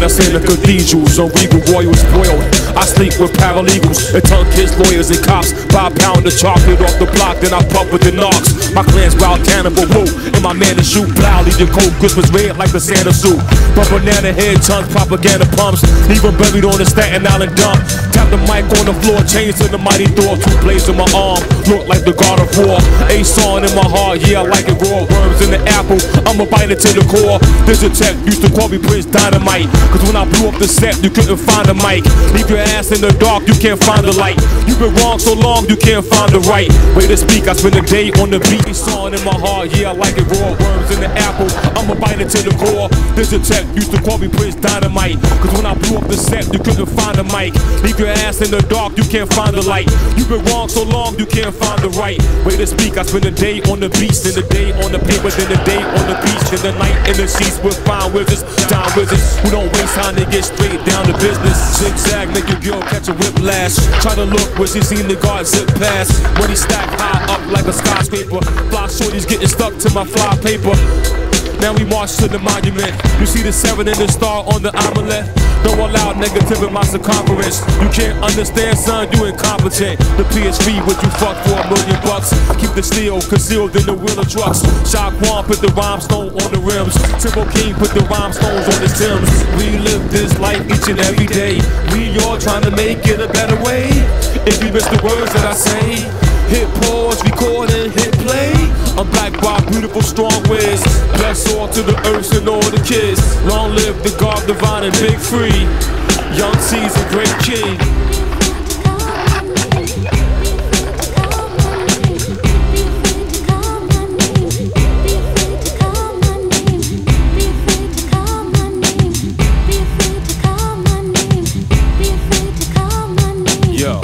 us in the cathedrals, on regal royals spoiled. I sleep with paralegals and tongue kiss lawyers and cops. 5 pound of chocolate off the block, then I puff with the knocks. My clan's wild cannibal, woo, and my man to shoot plow. Leave your cold Christmas red like the Santa suit. But banana head tons, propaganda pumps. Leave them buried on the Staten Island dump. Tap the mic on the floor, chains to the mighty Thor. 2 blades in my arm, look like the God of War. A song in my heart, yeah, I like it raw. Worms in the apple, I'ma bite it to the core. There's a tech, used to call me Prince Dynamite. Cause when I blew up the set, you couldn't find a mic. Leave your ass in the dark, you can't find the light. You've been wrong so long, you can't find the right way to speak. I spend a day on the beat, a song in my heart, yeah, I like it raw. Worms in the apple, I'ma bite it to the core. There's a tech, used to call me Prince Dynamite. Cause when I blew up the set, you couldn't find a mic. Leave your ass in the dark, you can't find the light. You've been wrong so long, you can't find the right way to speak. I spend a day on the beats, then a day on the paper, then a day on the beach, then the night in the sheets with fine wizards, time wizards who don't waste time to get straight down to business. Zigzag, make your girl catch a whiplash. Try to look where she seen the guard zip past. Money stacked high up like a skyscraper. Fly shorties getting stuck to my fly paper. Now we march to the monument. You see the 7 and the star on the omelet. Don't allow negative in my circumference. You can't understand, son, you incompetent. The PSV, what you fuck for $1 million bucks. Keep the steel concealed in the wheel of trucks. Shock One put the rhinestone on the rims. Timbo King put the rhinestones on the stems. We live this life each and every day. We all trying to make it a better way. If you miss the words that I say, hit pause, record and hit play. I'm Black Rob, beautiful, strong wiz. Bless all to the earth and all the kids. Long live the God divine and big free. Young C's a great king. Yo.